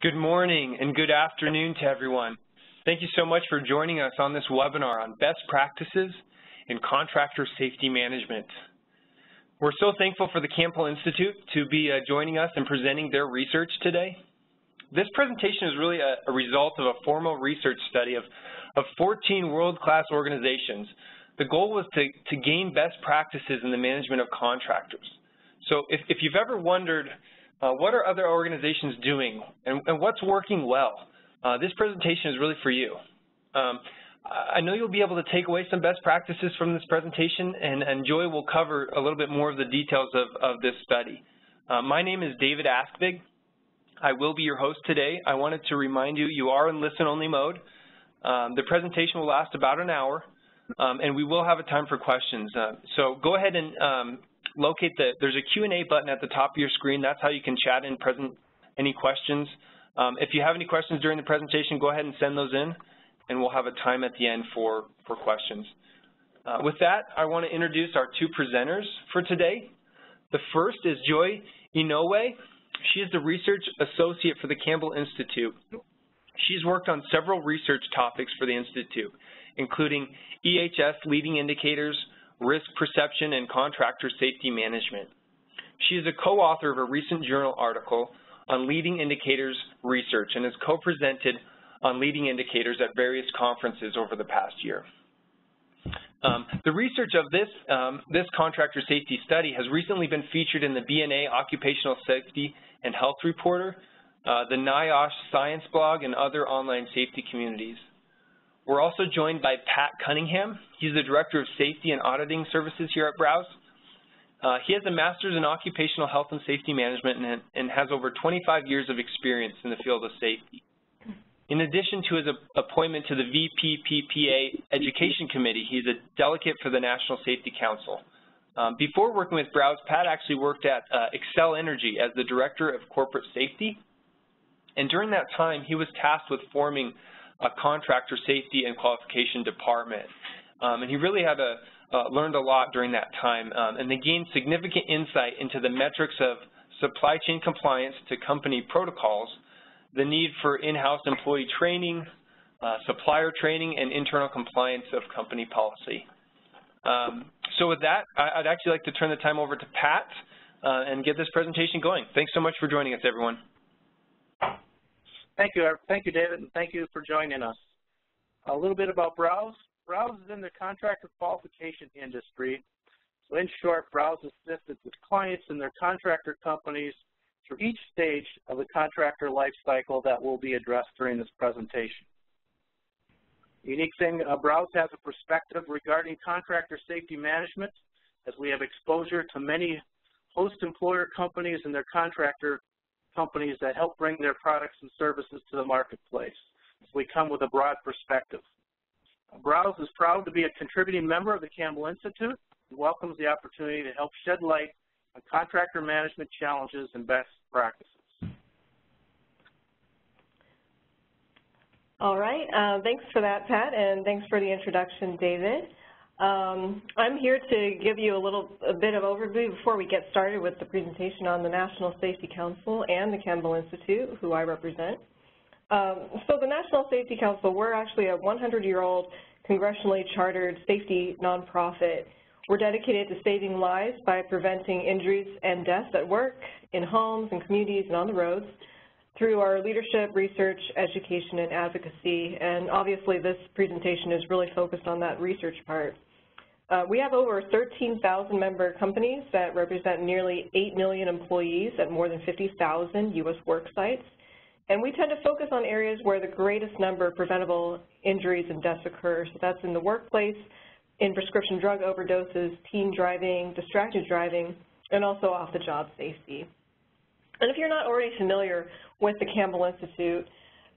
Good morning and good afternoon to everyone. Thank you so much for joining us on this webinar on best practices in contractor safety management. We're so thankful for the Campbell Institute to be joining us and presenting their research today. This presentation is really a result of a formal research study of 14 world-class organizations. The goal was to gain best practices in the management of contractors. So if you've ever wondered what are other organizations doing and what's working well, this presentation is really for you. I know you'll be able to take away some best practices from this presentation, and Joy will cover a little bit more of the details of this study. My name is David Askvig. I will be your host today. I wanted to remind you, you are in listen-only mode. The presentation will last about an hour, and we will have a time for questions. So go ahead and locate there's a Q&A button at the top of your screen. That's how you can chat and present any questions. If you have any questions during the presentation, go ahead and send those in, and we'll have a time at the end for questions. With that, I want to introduce our two presenters for today. The first is Joy Inoue. She is the research associate for the Campbell Institute. She's worked on several research topics for the Institute, including EHS leading indicators, risk perception, and contractor safety management. She is a co-author of a recent journal article on leading indicators research and has co-presented on leading indicators at various conferences over the past year. The research of this contractor safety study has recently been featured in the BNA Occupational Safety and Health Reporter, the NIOSH Science blog, and other online safety communities. We're also joined by Pat Cunningham. He's the Director of Safety and Auditing Services here at BROWZ. He has a Master's in Occupational Health and Safety Management and has over 25 years of experience in the field of safety. In addition to his appointment to the VPPPA Education Committee, he's a delegate for the National Safety Council. Before working with BROWZ, Pat actually worked at Xcel Energy as the Director of Corporate Safety. And during that time, he was tasked with forming a contractor safety and qualification department. And he really had learned a lot during that time. And they gained significant insight into the metrics of supply chain compliance to company protocols, the need for in-house employee training, supplier training, and internal compliance of company policy. So with that, I'd actually like to turn the time over to Pat and get this presentation going. Thanks so much for joining us, everyone. Thank you, David, and thank you for joining us. A little bit about BROWZ. BROWZ is in the contractor qualification industry. So in short, BROWZ assists its clients and their contractor companies through each stage of the contractor life cycle that will be addressed during this presentation. The unique thing, BROWZ has a perspective regarding contractor safety management, as we have exposure to many host employer companies and their contractor companies that help bring their products and services to the marketplace. So we come with a broad perspective. BROWZ is proud to be a contributing member of the Campbell Institute and welcomes the opportunity to help shed light on contractor management challenges and best practices. All right, thanks for that, Pat, and thanks for the introduction, David. I'm here to give you a bit of overview before we get started with the presentation on the National Safety Council and the Campbell Institute, who I represent. So the National Safety Council, we're actually a 100-year-old congressionally chartered safety nonprofit. We're dedicated to saving lives by preventing injuries and deaths at work, in homes and communities and on the roads through our leadership, research, education, and advocacy. And obviously this presentation is really focused on that research part. We have over 13,000 member companies that represent nearly 8 million employees at more than 50,000 U.S. work sites. And we tend to focus on areas where the greatest number of preventable injuries and deaths occur. So that's in the workplace, in prescription drug overdoses, teen driving, distracted driving, and also off-the-job safety. And if you're not already familiar with the Campbell Institute,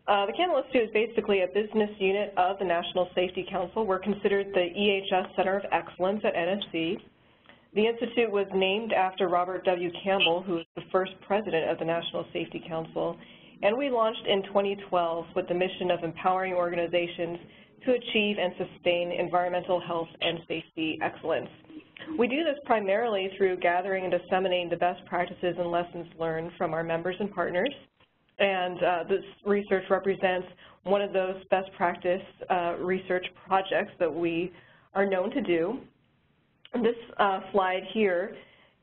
the Campbell Institute is basically a business unit of the National Safety Council. We're considered the EHS Center of Excellence at NSC. The Institute was named after Robert W. Campbell, who was the first president of the National Safety Council, and we launched in 2012 with the mission of empowering organizations to achieve and sustain environmental health and safety excellence. We do this primarily through gathering and disseminating the best practices and lessons learned from our members and partners. And this research represents one of those best practice research projects that we are known to do. This slide here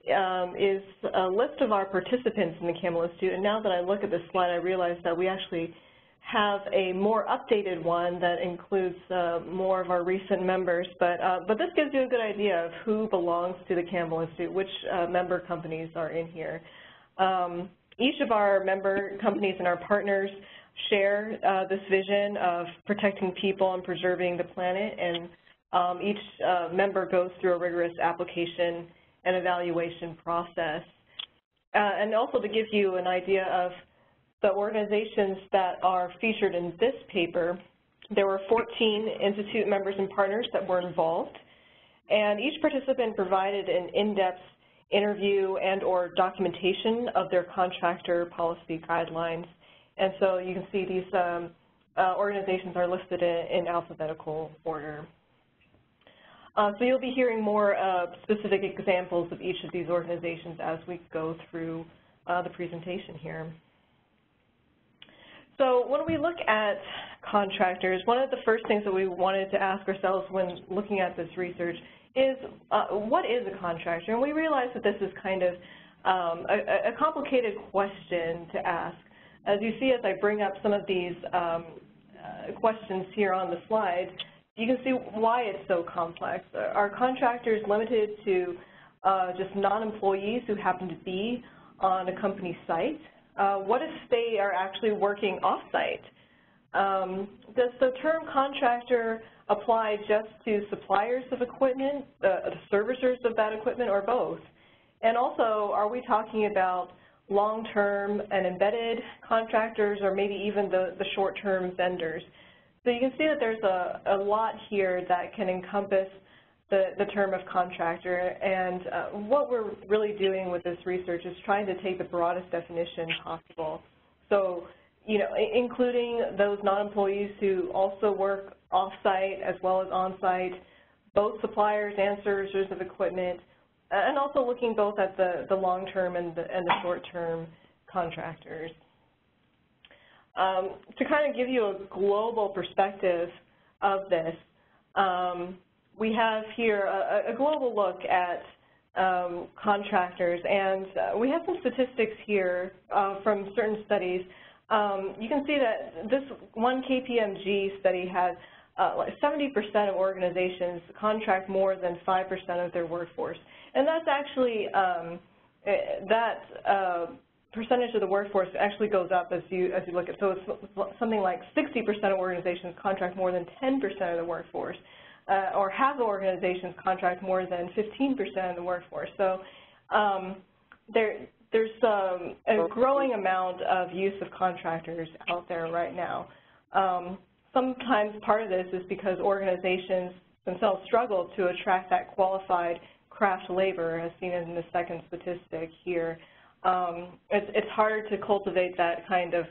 is a list of our participants in the Campbell Institute, and now that I look at this slide, I realize that we actually have a more updated one that includes more of our recent members, but this gives you a good idea of who belongs to the Campbell Institute, which member companies are in here. Each of our member companies and our partners share this vision of protecting people and preserving the planet, and each member goes through a rigorous application and evaluation process. And also to give you an idea of the organizations that are featured in this paper, there were 14 Institute members and partners that were involved, and each participant provided an in-depth interview and or documentation of their contractor policy guidelines. And so you can see these organizations are listed in alphabetical order. So you'll be hearing more specific examples of each of these organizations as we go through the presentation here. So when we look at contractors, one of the first things that we wanted to ask ourselves when looking at this research is what is a contractor? And we realized that this is kind of a complicated question to ask. As you see, as I bring up some of these questions here on the slide, you can see why it's so complex. Are contractors limited to just non-employees who happen to be on a company site? What if they are actually working off-site? Does the term contractor apply just to suppliers of equipment, the servicers of that equipment, or both? And also, are we talking about long-term and embedded contractors, or maybe even the short-term vendors? So you can see that there's a lot here that can encompass the term of contractor, and what we're really doing with this research is trying to take the broadest definition possible. So, you know, including those non-employees who also work off-site as well as on-site, both suppliers and servicers of equipment, and also looking both at the long-term and the short-term contractors. To kind of give you a global perspective of this, we have here a global look at contractors, and we have some statistics here from certain studies. You can see that this one KPMG study had like 70% of organizations contract more than 5% of their workforce. And that's actually, percentage of the workforce actually goes up as you look at, so it's something like 60% of organizations contract more than 10% of the workforce, or half of organizations contract more than 15% of the workforce. So there's a growing amount of use of contractors out there right now. Sometimes part of this is because organizations themselves struggle to attract that qualified craft labor, as seen in the second statistic here. It's harder to cultivate that kind of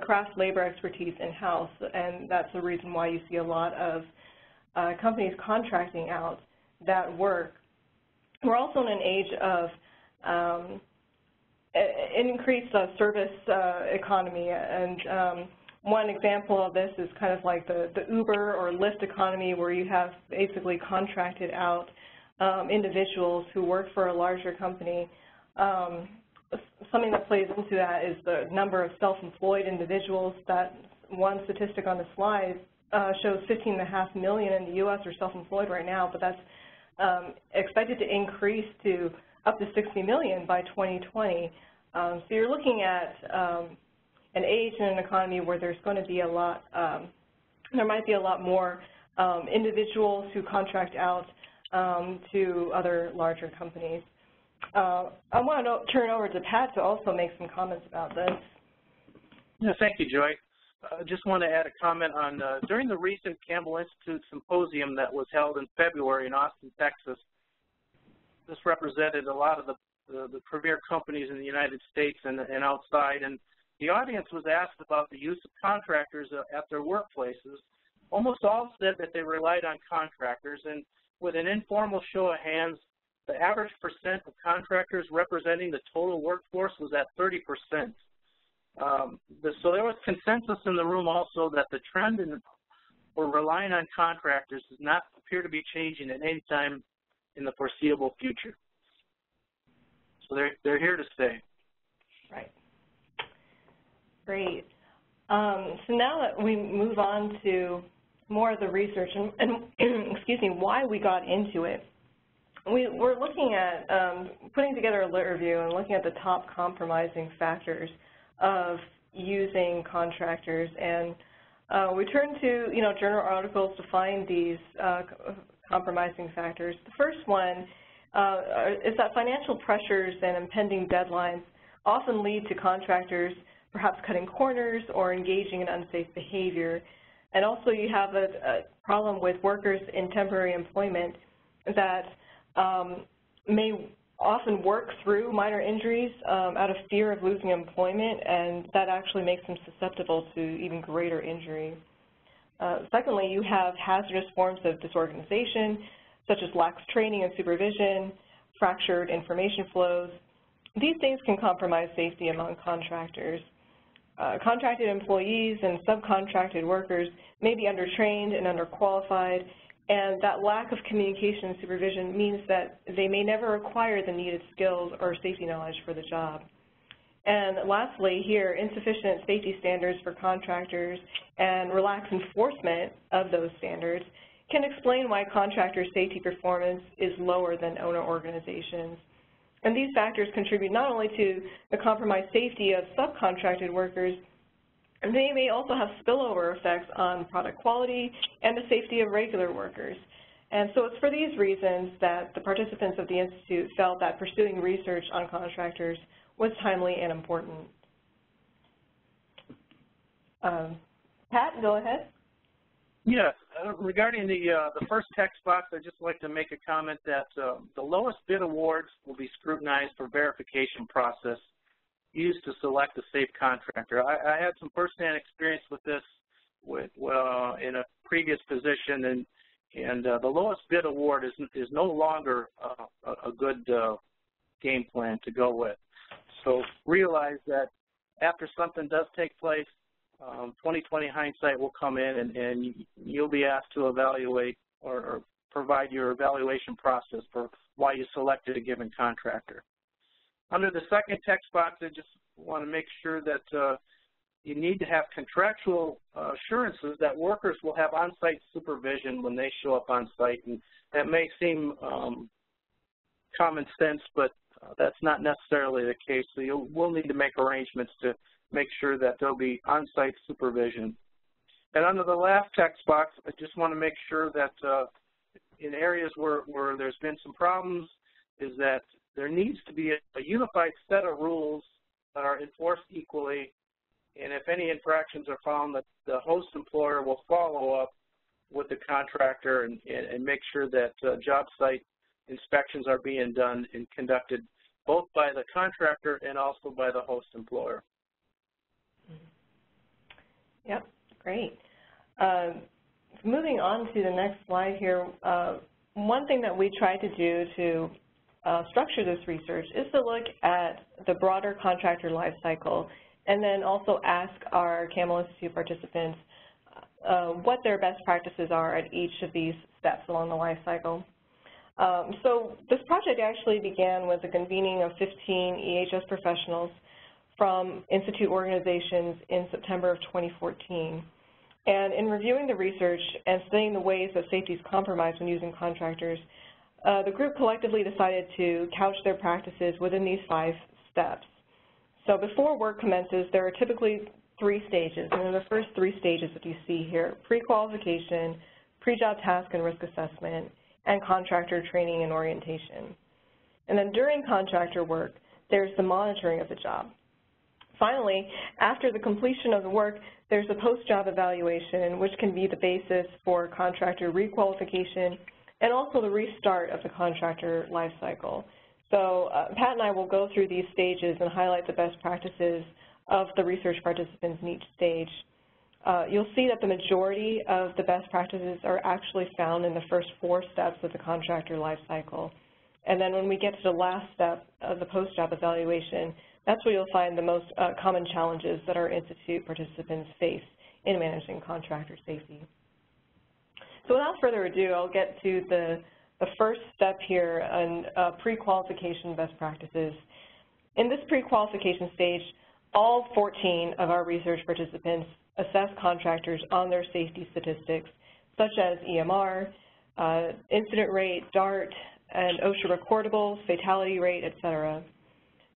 craft labor expertise in-house, and that's the reason why you see a lot of companies contracting out that work. We're also in an age of increased service economy, and one example of this is kind of like the Uber or Lyft economy, where you have basically contracted out individuals who work for a larger company. Something that plays into that is the number of self-employed individuals. That one statistic on the slide shows 15.5 million in the U.S. are self-employed right now, but that's expected to increase to up to 60 million by 2020. So you're looking at an age and an economy where there's going to be a lot, there might be a lot more individuals who contract out to other larger companies. I want to turn over to Pat to also make some comments about this. Yeah, thank you, Joy. I just want to add a comment on, during the recent Campbell Institute symposium that was held in February in Austin, Texas, this represented a lot of the premier companies in the United States and outside, and the audience was asked about the use of contractors at their workplaces. Almost all said that they relied on contractors, and with an informal show of hands, the average percent of contractors representing the total workforce was at 30%. So there was consensus in the room also that the trend for relying on contractors does not appear to be changing at any time in the foreseeable future. So they're here to stay. Right. Great. So now that we move on to more of the research and excuse me, why we got into it, we're looking at putting together a lit review and looking at the top compromising factors of using contractors, and we turn to journal articles to find these compromising factors. The first one is that financial pressures and impending deadlines often lead to contractors perhaps cutting corners or engaging in unsafe behavior. And also you have a problem with workers in temporary employment that may often work through minor injuries out of fear of losing employment, and that actually makes them susceptible to even greater injury. Secondly, you have hazardous forms of disorganization, such as lax training and supervision, fractured information flows. These things can compromise safety among contractors. Contracted employees and subcontracted workers may be undertrained and underqualified, and that lack of communication and supervision means that they may never acquire the needed skills or safety knowledge for the job. And lastly, here, insufficient safety standards for contractors and relaxed enforcement of those standards can explain why contractor safety performance is lower than owner organizations. And these factors contribute not only to the compromised safety of subcontracted workers, they may also have spillover effects on product quality and the safety of regular workers. And so it's for these reasons that the participants of the Institute felt that pursuing research on contractors was timely and important. Pat, go ahead. Yes, regarding the first text box, I'd just like to make a comment that the lowest bid awards will be scrutinized for verification process used to select a safe contractor. I had some firsthand experience with this in a previous position, and the lowest bid award is no longer a good game plan to go with. So realize that after something does take place, 20/20 hindsight will come in, and you'll be asked to evaluate or provide your evaluation process for why you selected a given contractor. Under the second text box, I just want to make sure that you need to have contractual assurances that workers will have on-site supervision when they show up on site, and that may seem common sense, but that's not necessarily the case. So you will need to make arrangements to make sure that there'll be on-site supervision. And under the last text box, I just want to make sure that in areas where there's been some problems is that there needs to be a unified set of rules that are enforced equally, and if any infractions are found, that the host employer will follow up with the contractor and make sure that job site inspections are being done and conducted both by the contractor and also by the host employer. Yep, great. Moving on to the next slide here, one thing that we tried to do to structure this research is to look at the broader contractor life cycle and then also ask our Campbell Institute participants what their best practices are at each of these steps along the life cycle. So this project actually began with the convening of 15 EHS professionals from Institute organizations in September of 2014. And in reviewing the research and studying the ways that safety is compromised when using contractors, the group collectively decided to couch their practices within these 5 steps. So before work commences, there are typically 3 stages, and the first 3 stages that you see here: pre-qualification, pre-job task and risk assessment, and contractor training and orientation. And then during contractor work, there's the monitoring of the job. Finally, after the completion of the work, there's a post-job evaluation, which can be the basis for contractor requalification and also the restart of the contractor life cycle. So Pat and I will go through these stages and highlight the best practices of the research participants in each stage. You'll see that the majority of the best practices are actually found in the first 4 steps of the contractor life cycle. And then when we get to the last step of the post-job evaluation, That's where you'll find the most common challenges that our Institute participants face in managing contractor safety. So without further ado, I'll get to the first step here on pre-qualification best practices. In this pre-qualification stage, all 14 of our research participants assess contractors on their safety statistics, such as EMR, incident rate, DART, and OSHA recordables, fatality rate, etc.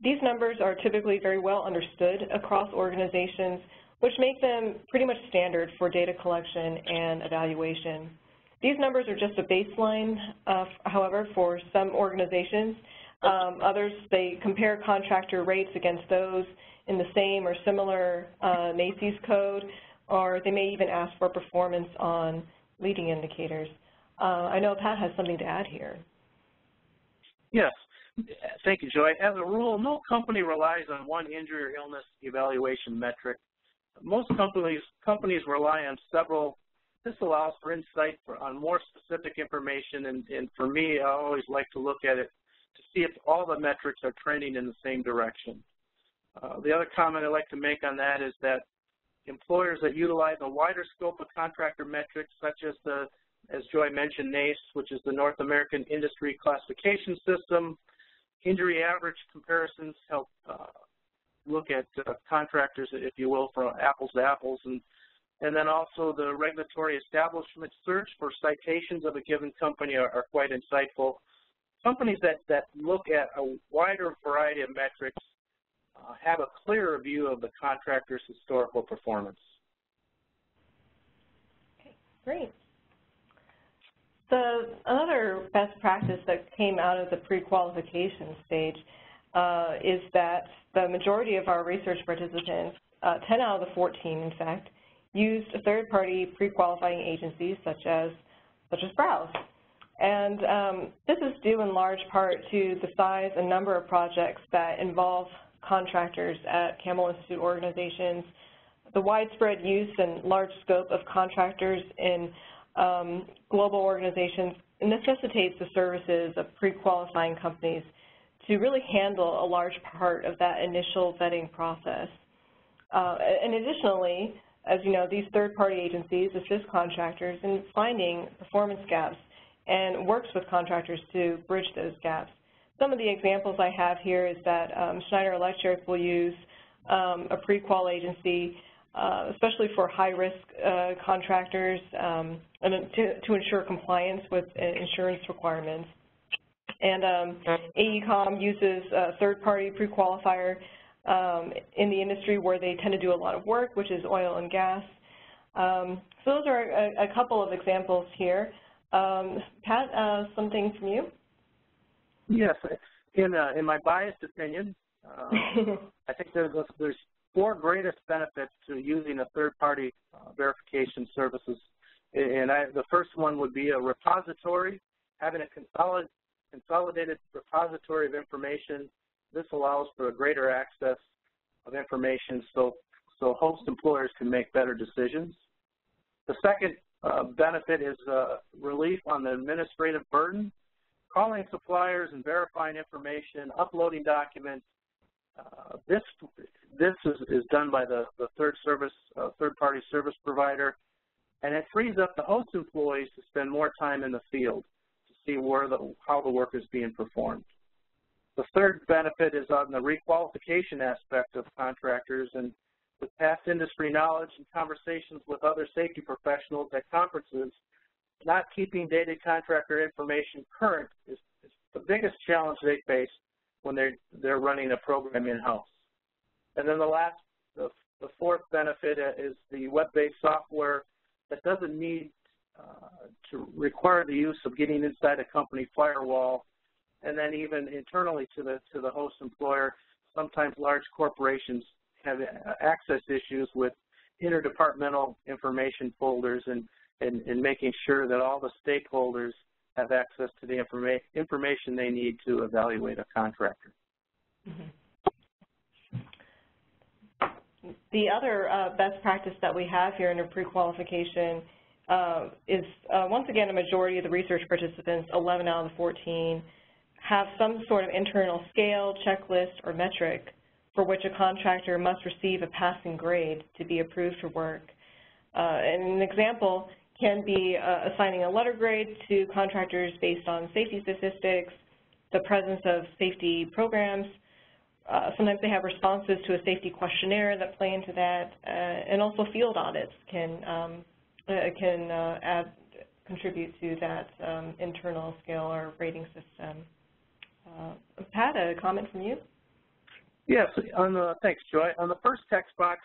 These numbers are typically very well understood across organizations, which make them pretty much standard for data collection and evaluation. These numbers are just a baseline, however, for some organizations. Others, they compare contractor rates against those in the same or similar NACES code, or they may even ask for performance on leading indicators. I know Pat has something to add here. Yes, thank you, Joy. As a rule, no company relies on one injury or illness evaluation metric. Most companies rely on several. This allows for insight on more specific information, and for me, I always like to look at it to see if all the metrics are trending in the same direction. The other comment I'd like to make on that is that employers that utilize a wider scope of contractor metrics, such as as Joy mentioned, NACE, which is the North American Industry Classification System, injury average comparisons help look at contractors, if you will, from apples to apples, and then also the regulatory establishment search for citations of a given company are quite insightful. Companies that look at a wider variety of metrics have a clearer view of the contractor's historical performance. Okay, great. Another best practice that came out of the pre-qualification stage is that the majority of our research participants, 10 out of the 14 in fact, used third-party pre-qualifying agencies such as BROWZ. And this is due in large part to the size and number of projects that involve contractors at Campbell Institute organizations, the widespread use and large scope of contractors in global organizations necessitates the services of pre-qualifying companies to really handle a large part of that initial vetting process. And additionally, as you know, these third-party agencies assist contractors in finding performance gaps and works with contractors to bridge those gaps. Some of the examples I have here is that Schneider Electric will use a pre-qual agency, especially for high-risk contractors, and to ensure compliance with insurance requirements. And AECOM uses a third-party pre-qualifier in the industry where they tend to do a lot of work, which is oil and gas. So those are a couple of examples here. Pat, something from you? Yes, in my biased opinion, I think there's 4 greatest benefits to using a third-party verification services. And the first one would be a repository, having a consolidated repository of information. This allows for a greater access of information so host employers can make better decisions. The second benefit is relief on the administrative burden. Calling suppliers and verifying information, uploading documents. This is done by the third-party service provider, and it frees up the host employees to spend more time in the field to see how the work is being performed. The third benefit is on the requalification aspect of contractors, and with past industry knowledge and conversations with other safety professionals at conferences, not keeping dated contractor information current is the biggest challenge they face when they're running a program in-house. And then the fourth benefit is the web-based software that doesn't need to require the use of getting inside a company firewall, and then even internally to the host employer. Sometimes large corporations have access issues with interdepartmental information folders and making sure that all the stakeholders have access to the information they need to evaluate a contractor. Mm-hmm. The other best practice that we have here under pre-qualification is, once again, a majority of the research participants, 11 out of the 14, have some sort of internal scale, checklist, or metric for which a contractor must receive a passing grade to be approved for work. And an example can be assigning a letter grade to contractors based on safety statistics, the presence of safety programs. Sometimes they have responses to a safety questionnaire that play into that, and also field audits can contribute to that internal scale or rating system. Pat, a comment from you? Yes, thanks, Joy. On the first text box,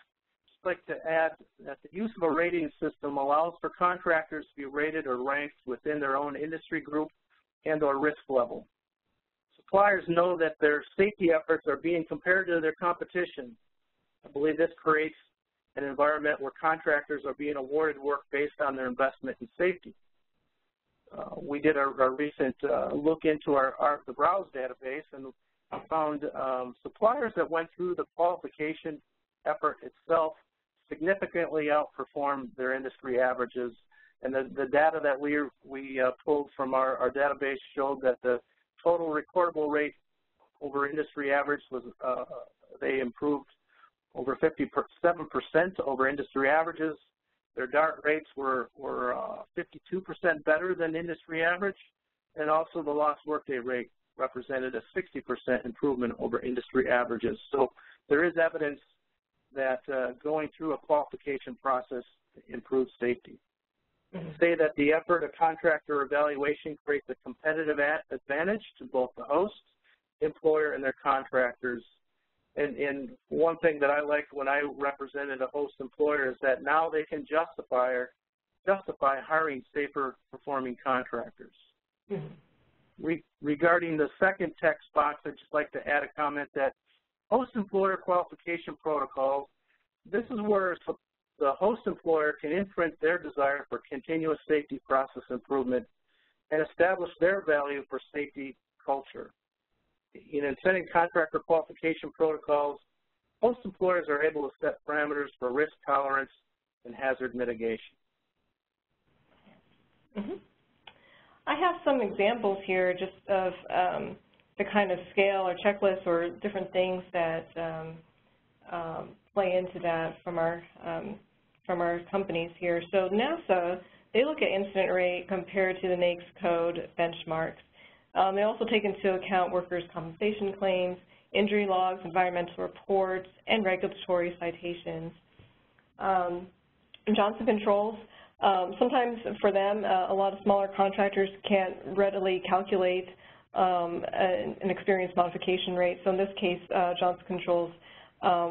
I'd like to add that the use of a rating system allows for contractors to be rated or ranked within their own industry group and or risk level. Suppliers know that their safety efforts are being compared to their competition. I believe this creates an environment where contractors are being awarded work based on their investment in safety. We did a recent look into the BROWZ database and found suppliers that went through the qualification effort itself significantly outperformed their industry averages. And the data that we pulled from our database showed that the total recordable rate over industry average was, they improved over 57% over industry averages. Their DART rates were 52% better than industry average, and also the lost workday rate represented a 60% improvement over industry averages. So there is evidence that going through a qualification process improves safety. Say that the effort of contractor evaluation creates a competitive advantage to both the host, employer, and their contractors. And one thing that I liked when I represented a host employer is that now they can justify hiring safer performing contractors. Regarding the second text box, I'd just like to add a comment that host employer qualification protocols, this is where the host employer can imprint their desire for continuous safety process improvement and establish their value for safety culture. In setting contractor qualification protocols, host employers are able to set parameters for risk tolerance and hazard mitigation. I have some examples here just of the kind of scale or checklist or different things that play into that from our companies here. So NASA, they look at incident rate compared to the NAICS code benchmarks. They also take into account workers' compensation claims, injury logs, environmental reports, and regulatory citations. Johnson Controls, sometimes for them, a lot of smaller contractors can't readily calculate an experience modification rate. So in this case, Johnson Controls,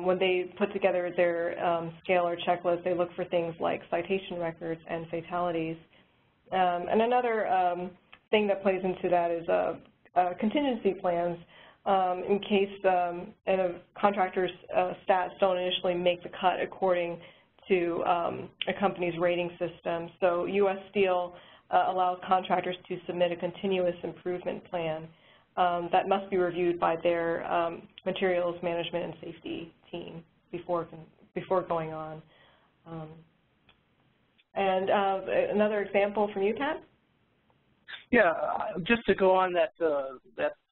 when they put together their scale or checklist, they look for things like citation records and fatalities. And another thing that plays into that is contingency plans in case contractors' stats don't initially make the cut according to a company's rating system. So U.S. Steel allows contractors to submit a continuous improvement plan that must be reviewed by their materials management and safety team before going on. And another example from you, Pat? Yeah, just to go on that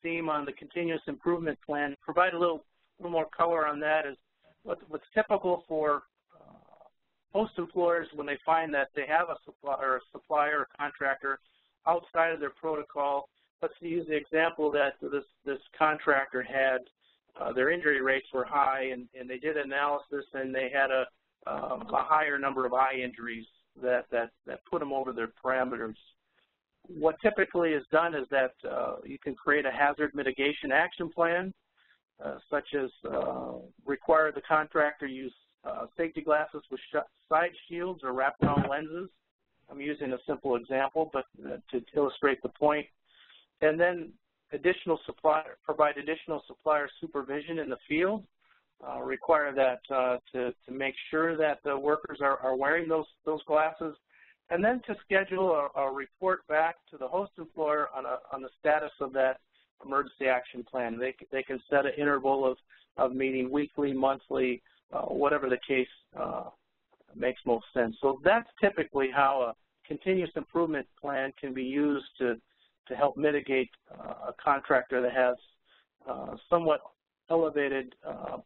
theme on the continuous improvement plan, provide a little more color on that is what's typical for host employers when they find that they have a supplier or contractor outside of their protocol. Let's use the example that this contractor had their injury rates were high, and they did analysis, and they had a higher number of eye injuries that put them over their parameters. What typically is done is that you can create a hazard mitigation action plan, such as require the contractor use safety glasses with side shields or wraparound lenses. I'm using a simple example, but to illustrate the point. And then provide additional supplier supervision in the field. Require that to make sure that the workers are wearing those glasses. And then to schedule a report back to the host employer on the status of that emergency action plan. They can set an interval of meeting weekly, monthly, whatever the case makes most sense. So that's typically how a continuous improvement plan can be used to help mitigate a contractor that has somewhat elevated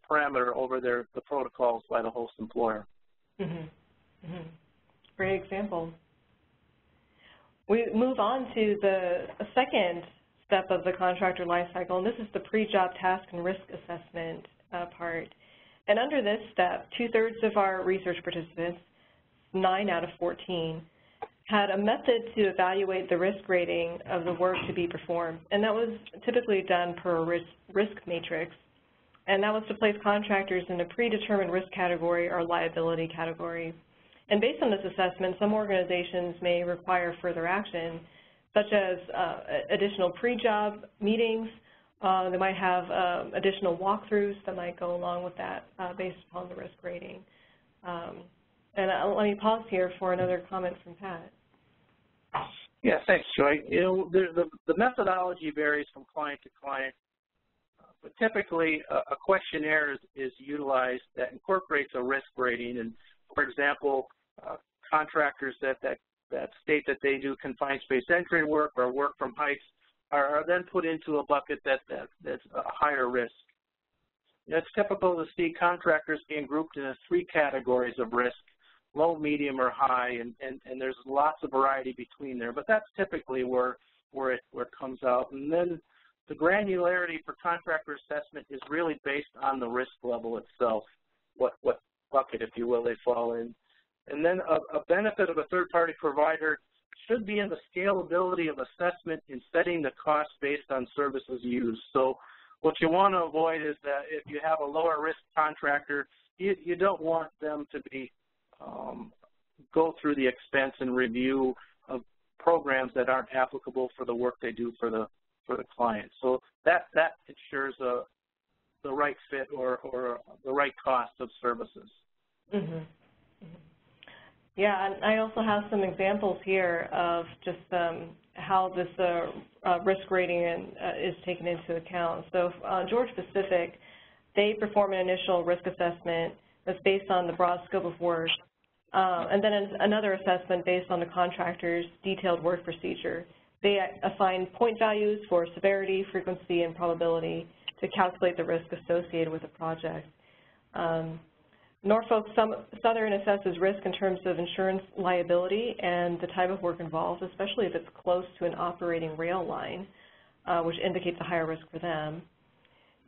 parameter over the protocols by the host employer. Great example. We move on to the second step of the contractor lifecycle, and this is the pre-job task and risk assessment part. And under this step, 2/3 of our research participants, 9 out of 14, had a method to evaluate the risk rating of the work to be performed. And that was typically done per a risk matrix. And that was to place contractors in a predetermined risk category or liability category. And based on this assessment, some organizations may require further action, such as additional pre-job meetings. They might have additional walkthroughs that might go along with that based upon the risk rating. And let me pause here for another comment from Pat. Yeah, thanks, Joy. You know, the methodology varies from client to client, but typically a questionnaire is utilized that incorporates a risk rating. And for example, contractors that state that they do confined space entry work or work from heights are then put into a bucket that's a higher risk. It's typical to see contractors being grouped into 3 categories of risk: low, medium, or high, and there's lots of variety between there, but that's typically where it comes out. And then the granularity for contractor assessment is really based on the risk level itself, what bucket, if you will, they fall in. And then a benefit of a third-party provider should be in the scalability of assessment in setting the cost based on services used. So what you want to avoid is that if you have a lower risk contractor, you don't want them to be go through the expense and review of programs that aren't applicable for the work they do for the client. So that ensures the right fit or the right cost of services. Yeah, and I also have some examples here of just how this risk rating is taken into account. So Georgia Pacific, they perform an initial risk assessment that's based on the broad scope of work, and then another assessment based on the contractor's detailed work procedure. They assign point values for severity, frequency, and probability to calculate the risk associated with the project. Norfolk Southern assesses risk in terms of insurance liability and the type of work involved, especially if it's close to an operating rail line, which indicates a higher risk for them.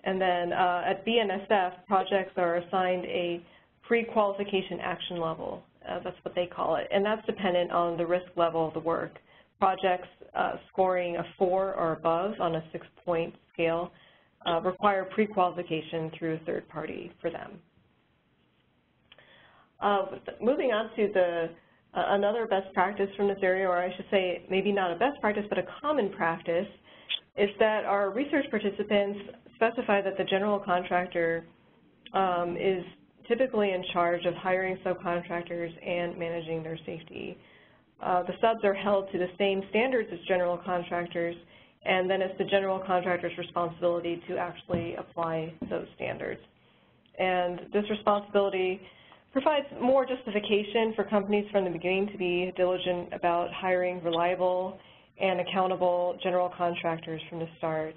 And then at BNSF, projects are assigned a pre-qualification action level. That's what they call it, and that's dependent on the risk level of the work. Projects scoring a 4 or above on a 6-point scale require pre-qualification through a third party for them. Moving on to another best practice from this area, or I should say maybe not a best practice, but a common practice, is that our research participants specify that the general contractor is typically in charge of hiring subcontractors and managing their safety. The subs are held to the same standards as general contractors, and then it's the general contractor's responsibility to actually apply those standards. And this responsibility provides more justification for companies from the beginning to be diligent about hiring reliable and accountable general contractors from the start.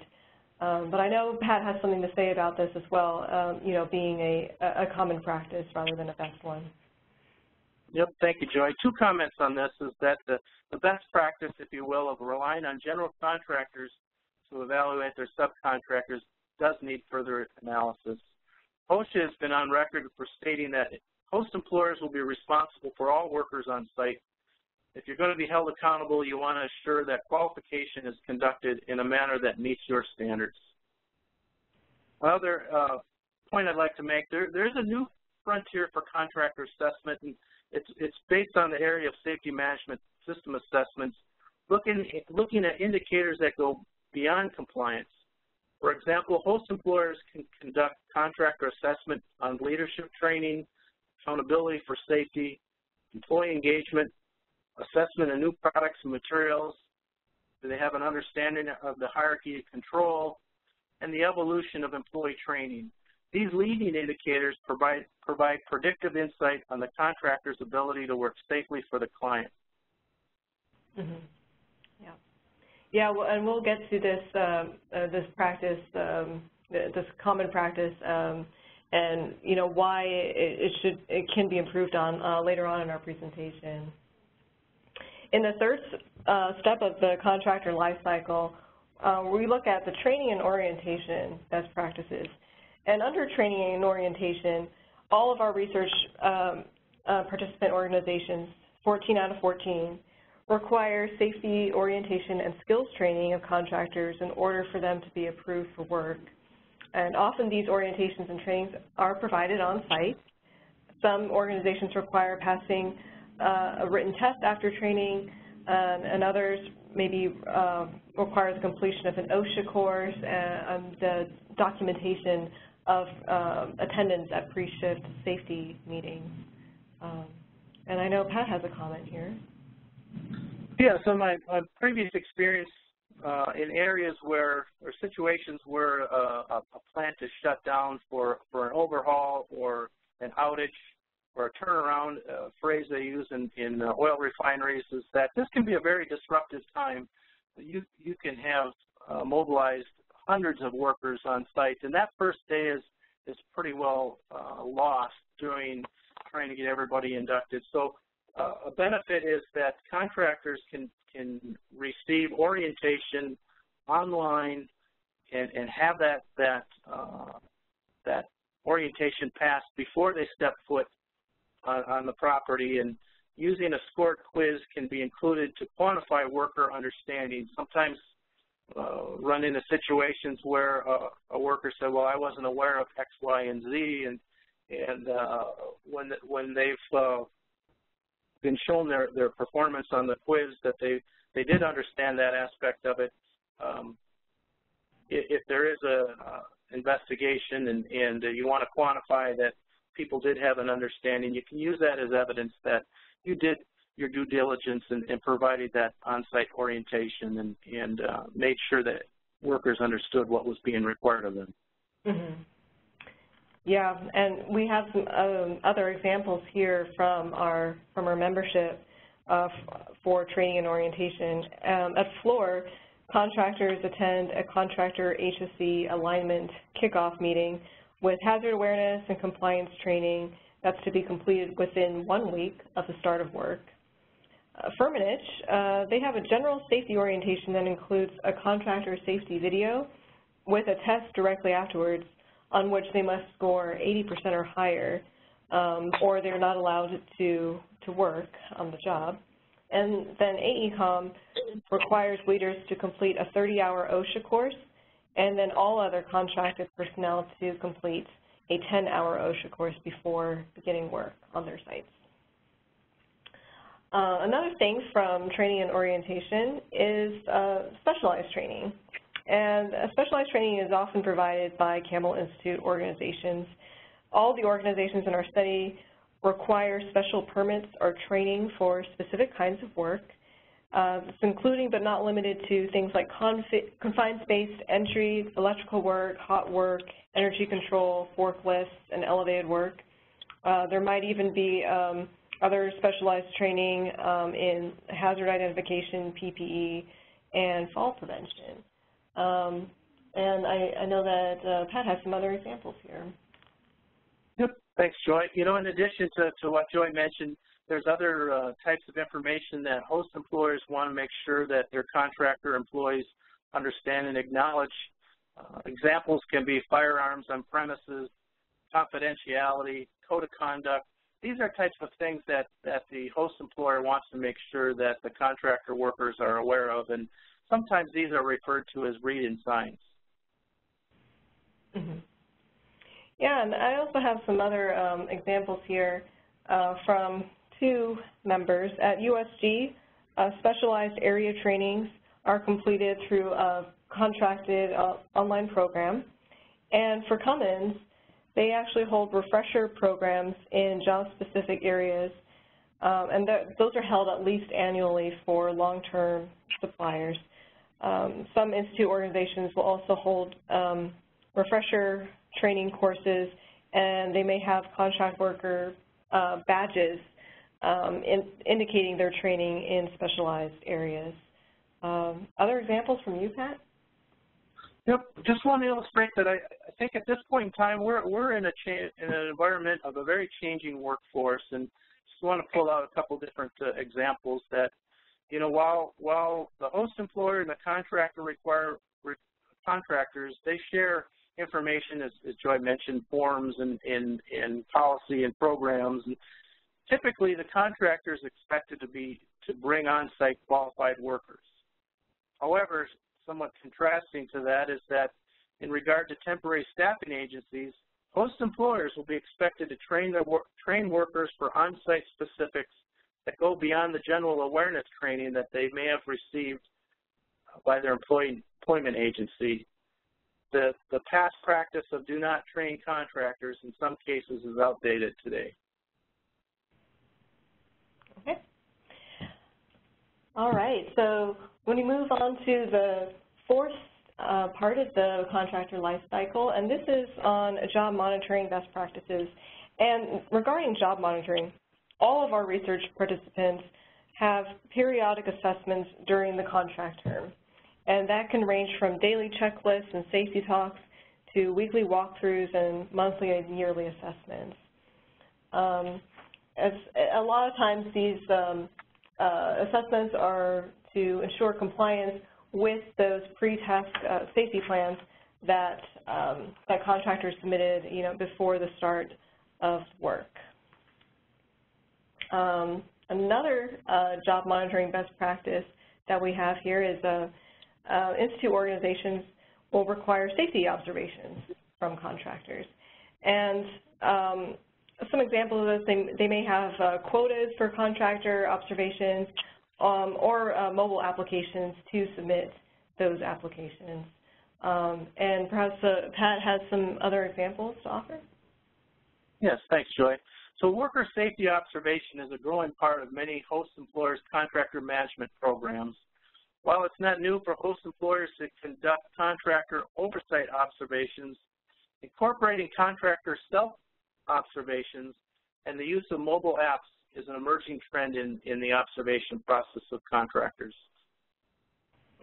But I know Pat has something to say about this as well, you know, being a common practice rather than a best one. Yep, thank you, Joy. 2 comments on this is that the best practice, if you will, of relying on general contractors to evaluate their subcontractors does need further analysis. OSHA has been on record for stating that host employers will be responsible for all workers on site. If you're going to be held accountable, you want to ensure that qualification is conducted in a manner that meets your standards. Another point I'd like to make, there's a new frontier for contractor assessment, and it's based on the area of safety management system assessments, looking at indicators that go beyond compliance. For example, host employers can conduct contractor assessment on leadership training, accountability for safety, employee engagement, assessment of new products and materials. Do they have an understanding of the hierarchy of control, and the evolution of employee training? These leading indicators provide predictive insight on the contractor's ability to work safely for the client. Yeah, well, and we'll get to this this practice this common practice, and why it can be improved on later on in our presentation. In the third step of the contractor life cycle, we look at the training and orientation best practices. And under training and orientation, all of our research participant organizations, 14 out of 14, require safety, orientation, and skills training of contractors in order for them to be approved for work. And often these orientations and trainings are provided on site. Some organizations require passing a written test after training, and others maybe require the completion of an OSHA course and the documentation of attendance at pre-shift safety meetings. And I know Pat has a comment here. Yeah, so my previous experience in areas where, or situations where a plant is shut down for an overhaul or an outage or a turnaround, phrase they use in oil refineries, is that this can be a very disruptive time. You can have mobilized hundreds of workers on site, and that first day is pretty well lost during trying to get everybody inducted. So a benefit is that contractors can receive orientation online and have that orientation passed before they step foot on the property, and using a scored quiz can be included to quantify worker understanding. Sometimes run into situations where a worker said, well, I wasn't aware of X, Y, and Z, and when they've been shown their performance on the quiz that they did understand that aspect of it, if there is a investigation and you want to quantify that people did have an understanding, you can use that as evidence that you did your due diligence and provided that on-site orientation and made sure that workers understood what was being required of them. Mm-hmm. Yeah, and we have some other examples here from our membership for training and orientation. At FLOR, contractors attend a contractor HSE alignment kickoff meeting with hazard awareness and compliance training that's to be completed within 1 week of the start of work. Firmenich, they have a general safety orientation that includes a contractor safety video with a test directly afterwards on which they must score 80% or higher, or they're not allowed to work on the job. And then AECOM requires leaders to complete a 30-hour OSHA course, and then all other contracted personnel to complete a 10-hour OSHA course before beginning work on their sites. Another thing from training and orientation is specialized training. And specialized training is often provided by Campbell Institute organizations. All the organizations in our study require special permits or training for specific kinds of work. It's including but not limited to things like confined space entry, electrical work, hot work, energy control, forklifts, and elevated work. There might even be other specialized training in hazard identification, PPE, and fall prevention. And I know that Pat has some other examples here. Yep, thanks, Joy. You know, in addition to what Joy mentioned, there's other types of information that host employers want to make sure that their contractor employees understand and acknowledge. Examples can be firearms on premises, confidentiality, code of conduct. These are types of things that the host employer wants to make sure that the contractor workers are aware of, and sometimes these are referred to as read-in signs. Mm-hmm. Yeah, and I also have some other examples here from two members. At USG, specialized area trainings are completed through a contracted online program. And for Cummins, they actually hold refresher programs in job-specific areas, and those are held at least annually for long-term suppliers. Some institute organizations will also hold refresher training courses, and they may have contract worker badges indicating their training in specialized areas. Other examples from you, Pat? Yep. Just want to illustrate that I think at this point in time we're in an environment of a very changing workforce, and just want to pull out a couple different examples that, you know, while the host employer and the contractor require contractors, they share information, as Joy mentioned, forms and policy and programs. And typically, the contractor is expected to bring on-site qualified workers. However, somewhat contrasting to that is that in regard to temporary staffing agencies, host employers will be expected to train workers for on-site specifics that go beyond the general awareness training that they may have received by their employment agency. The past practice of do not train contractors in some cases is outdated today. Okay. All right, so when we move on to the fourth part of the contractor life cycle, and this is on job monitoring best practices. And regarding job monitoring, all of our research participants have periodic assessments during the contract term. And that can range from daily checklists and safety talks to weekly walkthroughs and monthly and yearly assessments. As a lot of times these assessments are to ensure compliance with those pre-task safety plans that that contractors submitted, you know, before the start of work. Another job monitoring best practice that we have here is institute organizations will require safety observations from contractors. And some examples of this, they may have quotas for contractor observations or mobile applications to submit those applications. And perhaps Pat has some other examples to offer? Yes, thanks, Joy. So worker safety observation is a growing part of many host employers' contractor management programs. While it's not new for host employers to conduct contractor oversight observations, incorporating contractor self-observations and the use of mobile apps is an emerging trend in the observation process of contractors.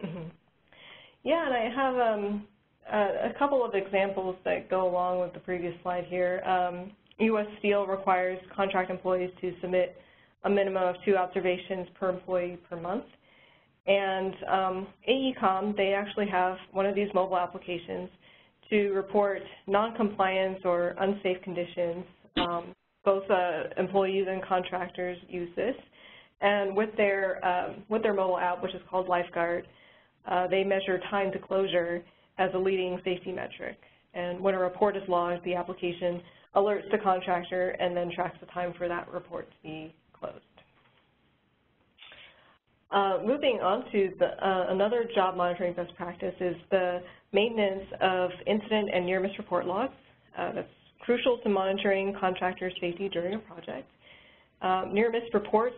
Mm-hmm. Yeah, and I have a couple of examples that go along with the previous slide here. U.S. Steel requires contract employees to submit a minimum of 2 observations per employee per month. And AECOM, they actually have one of these mobile applications to report non-compliance or unsafe conditions. Both employees and contractors use this. And with their mobile app, which is called Lifeguard, they measure time to closure as a leading safety metric. And when a report is logged, the application alerts the contractor and then tracks the time for that report to be closed. Moving on to another job monitoring best practice is the maintenance of incident and near-miss report logs. That's crucial to monitoring contractor safety during a project. Near-miss reports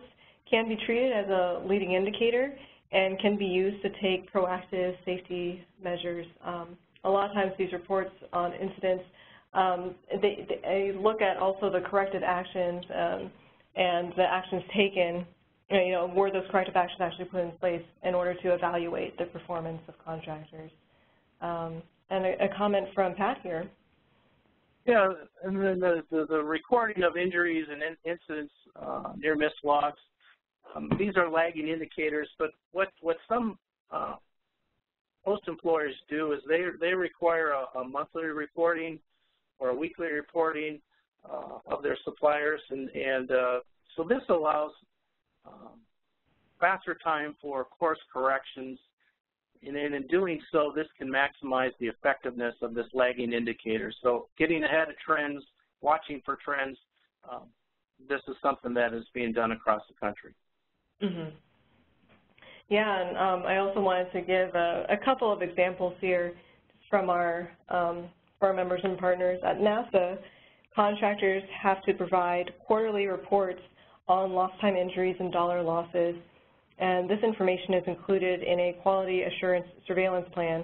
can be treated as a leading indicator and can be used to take proactive safety measures. A lot of times these reports on incidents, they look at also the corrective actions and the actions taken. You know, were those corrective actions actually put in place in order to evaluate the performance of contractors? And a comment from Pat here. Yeah, and then the recording of injuries and incidents, near-miss logs, these are lagging indicators, but what some host employers do is they require a monthly reporting or a weekly reporting of their suppliers, and so this allows faster time for course corrections, and in doing so, this can maximize the effectiveness of this lagging indicator. So getting ahead of trends, watching for trends, this is something that is being done across the country. Mm-hmm. Yeah, and I also wanted to give a couple of examples here from our members and partners. At NASA, contractors have to provide quarterly reports on lost time injuries and dollar losses, and this information is included in a quality assurance surveillance plan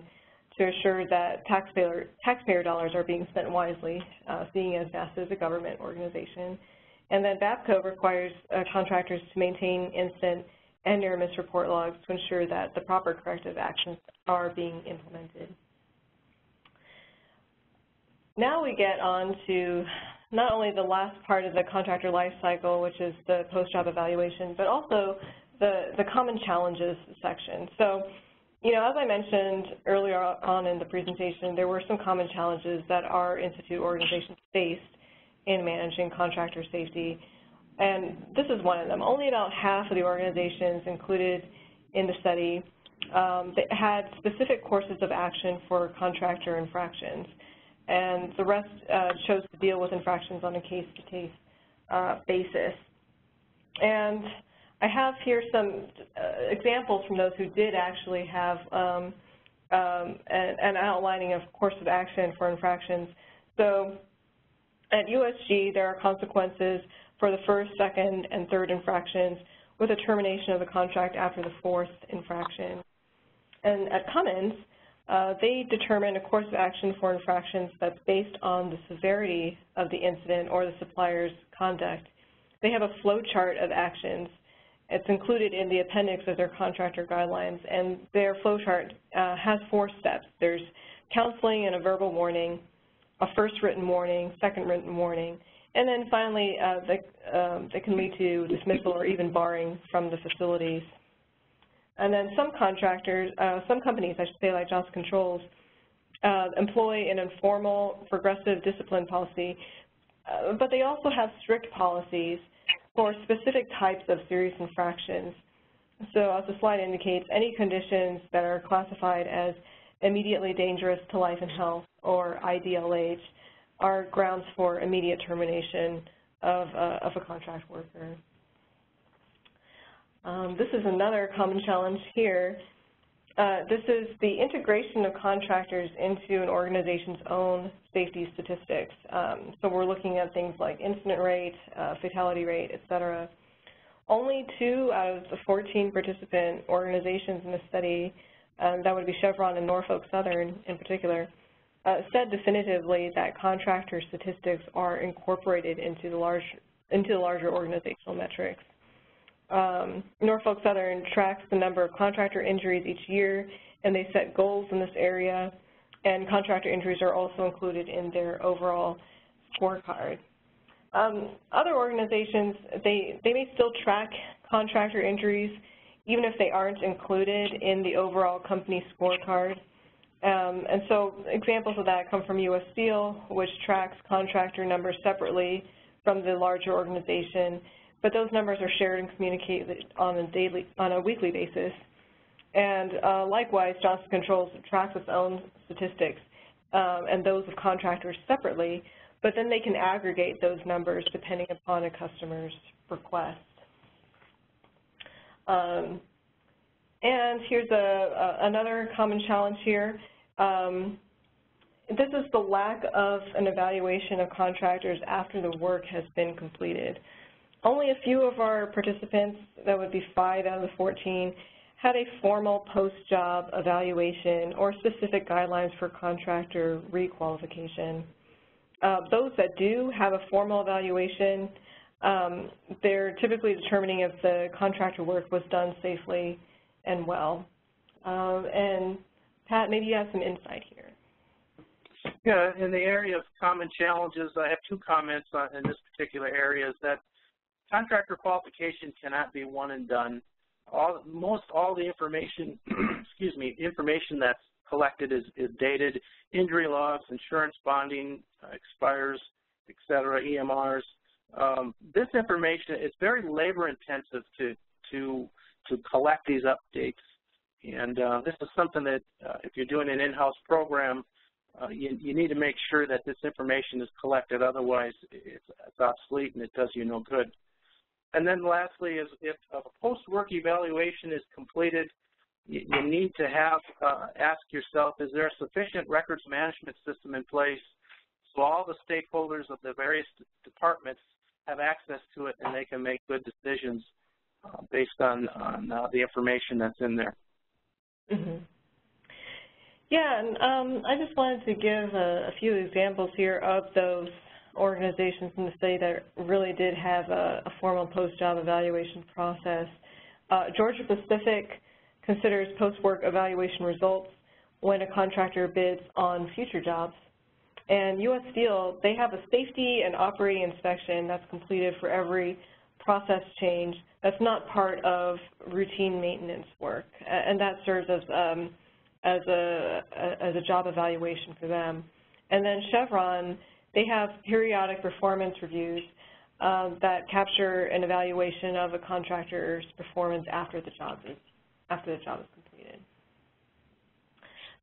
to assure that taxpayer dollars are being spent wisely, seeing as NASA is a government organization. And then BAPCO requires contractors to maintain incident and near-miss report logs to ensure that the proper corrective actions are being implemented. now we get on to not only the last part of the contractor life cycle, which is the post-job evaluation, but also the common challenges section. So, you know, as I mentioned earlier on in the presentation, there were some common challenges that our institute organizations faced in managing contractor safety, and this is one of them. Only about half of the organizations included in the study that had specific courses of action for contractor infractions, and the rest chose to deal with infractions on a case-to-case basis. And I have here some examples from those who did actually have an outlining of course of action for infractions. So at USG, there are consequences for the first, second, and third infractions with a termination of the contract after the fourth infraction. And at Cummins, they determine a course of action for infractions that's based on the severity of the incident or the supplier's conduct. They have a flow chart of actions. It's included in the appendix of their contractor guidelines, and their flow chart has 4 steps. There's counseling and a verbal warning, a first written warning, second written warning, and then finally they can lead to dismissal or even barring from the facilities. And then some contractors, some companies, I should say, like Johnson Controls, employ an informal progressive discipline policy, but they also have strict policies for specific types of serious infractions. So as the slide indicates, any conditions that are classified as immediately dangerous to life and health, or IDLH, are grounds for immediate termination of a contract worker. This is another common challenge here. This is the integration of contractors into an organization's own safety statistics. So we're looking at things like incident rate, fatality rate, et cetera. Only 2 out of the 14 participant organizations in the study, that would be Chevron and Norfolk Southern in particular, said definitively that contractor statistics are incorporated into the larger organizational metrics. Norfolk Southern tracks the number of contractor injuries each year, and they set goals in this area, and contractor injuries are also included in their overall scorecard. Other organizations, they may still track contractor injuries even if they aren't included in the overall company scorecard. And so examples of that come from U.S. Steel, which tracks contractor numbers separately from the larger organization, but those numbers are shared and communicated on a weekly basis. And likewise, Johnson Controls tracks its own statistics and those of contractors separately, but then they can aggregate those numbers depending upon a customer's request. And here's another common challenge here. This is the lack of an evaluation of contractors after the work has been completed. Only a few of our participants, that would be 5 out of the 14, had a formal post-job evaluation or specific guidelines for contractor requalification. Those that do have a formal evaluation, they're typically determining if the contractor work was done safely and well. And Pat, maybe you have some insight here. Yeah, in the area of common challenges, I have 2 comments in this particular area. Is that contractor qualification cannot be one and done. Most all the information, excuse me, information that's collected is dated. Injury logs, insurance bonding expires, et cetera, EMRs. This information is very labor intensive to collect these updates. And this is something that if you're doing an in-house program, you need to make sure that this information is collected. Otherwise, it's obsolete and it does you no good. And then lastly is if a post-work evaluation is completed, you need to have, ask yourself, is there a sufficient records management system in place so all the stakeholders of the various departments have access to it and they can make good decisions based on the information that's in there. Mm-hmm. Yeah, and I just wanted to give a few examples here of those organizations in the study that really did have a formal post-job evaluation process. Georgia Pacific considers post-work evaluation results when a contractor bids on future jobs. And U.S. Steel, they have a safety and operating inspection that's completed for every process change that's not part of routine maintenance work, and that serves as a job evaluation for them. And then Chevron, they have periodic performance reviews that capture an evaluation of a contractor's performance after the job is completed.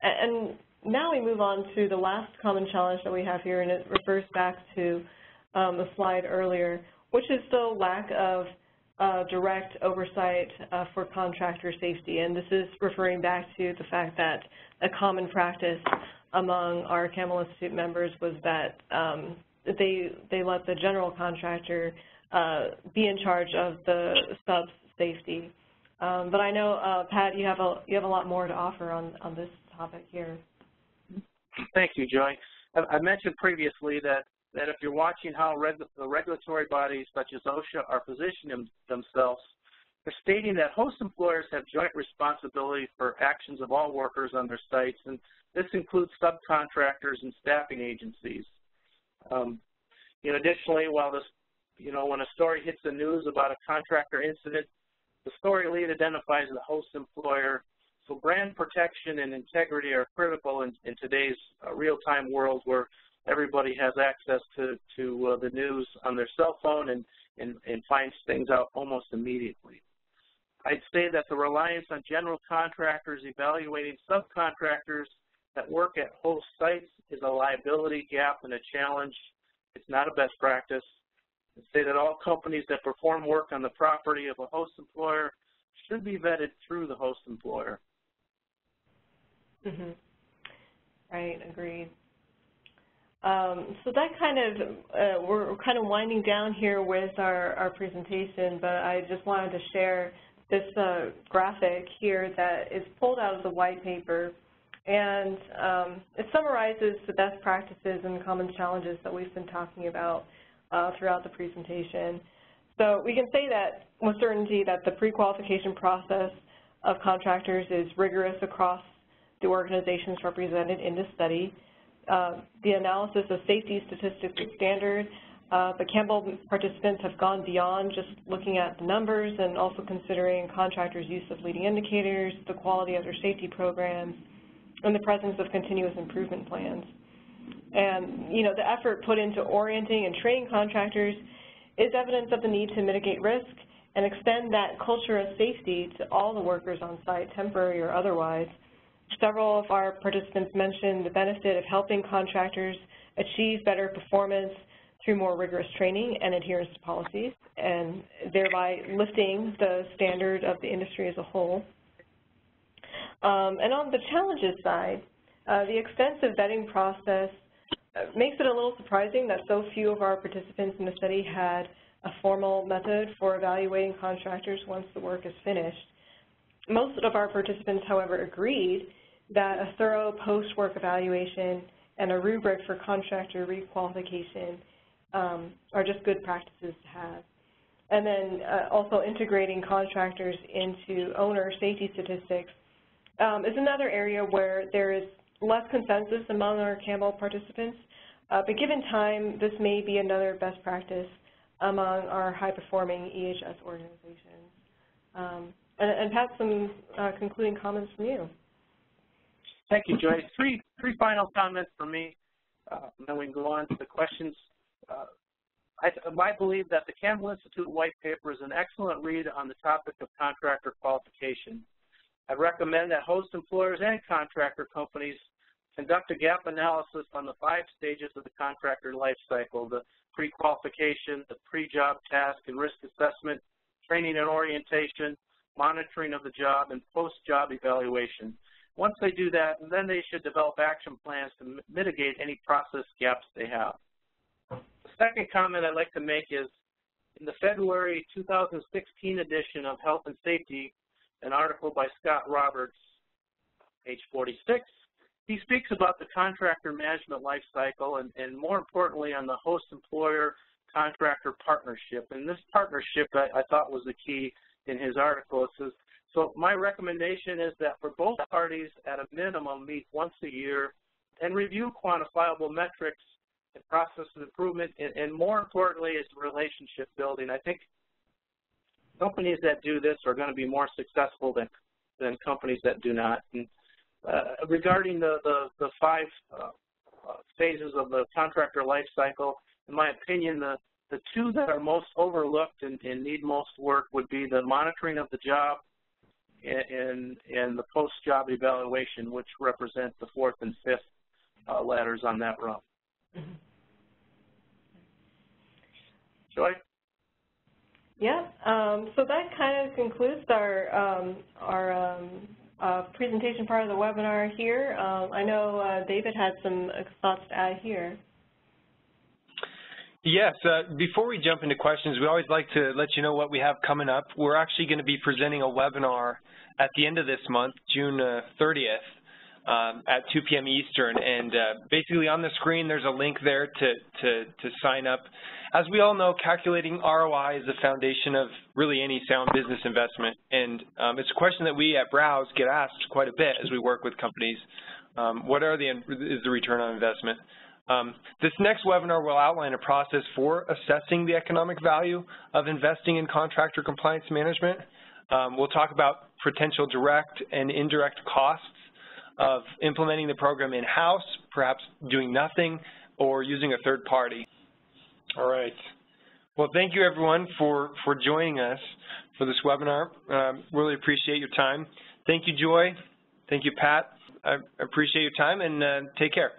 And now we move on to the last common challenge that we have here, and it refers back to a slide earlier, which is the lack of direct oversight for contractor safety. And this is referring back to the fact that a common practice among our Campbell Institute members was that they let the general contractor be in charge of the sub's safety. But I know, Pat, you have a lot more to offer on this topic here. Thank you, Joy. I mentioned previously that if you're watching how the regulatory bodies such as OSHA are positioning themselves, they're stating that host employers have joint responsibility for actions of all workers on their sites, and this includes subcontractors and staffing agencies. Additionally, while this, when a story hits the news about a contractor incident, the story lead identifies the host employer. So brand protection and integrity are critical in today's real-time world where everybody has access to the news on their cell phone and finds things out almost immediately. I'd say that the reliance on general contractors evaluating subcontractors that work at host sites is a liability gap and a challenge. It's not a best practice. I'd say that all companies that perform work on the property of a host employer should be vetted through the host employer. Mm-hmm. Right, agreed. So that kind of, we're kind of winding down here with our presentation, but I just wanted to share this graphic here that is pulled out of the white paper, and it summarizes the best practices and common challenges that we've been talking about throughout the presentation. So we can say that with certainty that the pre-qualification process of contractors is rigorous across the organizations represented in this study. The analysis of safety statistics is standard. The Campbell participants have gone beyond just looking at the numbers and also considering contractors' use of leading indicators, the quality of their safety programs, and the presence of continuous improvement plans. And, the effort put into orienting and training contractors is evidence of the need to mitigate risk and extend that culture of safety to all the workers on site, temporary or otherwise. Several of our participants mentioned the benefit of helping contractors achieve better performance through more rigorous training and adherence to policies, and thereby lifting the standard of the industry as a whole. And on the challenges side, the extensive vetting process makes it a little surprising that so few of our participants in the study had a formal method for evaluating contractors once the work is finished. Most of our participants, however, agreed that a thorough post-work evaluation and a rubric for contractor requalification are just good practices to have. And then also integrating contractors into owner safety statistics is another area where there is less consensus among our Campbell participants, but given time, this may be another best practice among our high-performing EHS organizations. And Pat, some concluding comments from you. Thank you, Joyce. Three final comments from me, and then we can go on to the questions. I believe that the Campbell Institute white paper is an excellent read on the topic of contractor qualification. I recommend that host employers and contractor companies conduct a gap analysis on the 5 stages of the contractor life cycle: the pre-qualification, the pre-job task and risk assessment, training and orientation, monitoring of the job, and post-job evaluation. Once they do that, then they should develop action plans to mitigate any process gaps they have. The second comment I'd like to make is, in the February 2016 edition of Health and Safety, an article by Scott Roberts, page 46, he speaks about the contractor management life cycle and more importantly on the host employer contractor partnership. And this partnership I thought was the key in his article. It says, so my recommendation is that for both parties at a minimum meet once a year and review quantifiable metrics and process improvement, and more importantly is relationship building. I think companies that do this are going to be more successful than companies that do not. And, regarding the 5 phases of the contractor life cycle, in my opinion, the 2 that are most overlooked and need most work would be the monitoring of the job and the post-job evaluation, which represent the 4th and 5th ladders on that rung. Mm-hmm. Joy? Yeah, so that kind of concludes our presentation part of the webinar here. I know David had some thoughts to add here. Yes, before we jump into questions, we always like to let you know what we have coming up. We're actually going to be presenting a webinar at the end of this month, June 30th, at 2 p.m. Eastern, and basically on the screen there's a link there to sign up. As we all know, calculating ROI is the foundation of really any sound business investment, and it's a question that we at BROWZ get asked quite a bit as we work with companies. What is the return on investment? This next webinar will outline a process for assessing the economic value of investing in contractor compliance management. We'll talk about potential direct and indirect costs of implementing the program in-house, perhaps doing nothing, or using a third party. All right. Well, thank you, everyone, for joining us for this webinar. Really appreciate your time. Thank you, Joy. Thank you, Pat. I appreciate your time, and take care.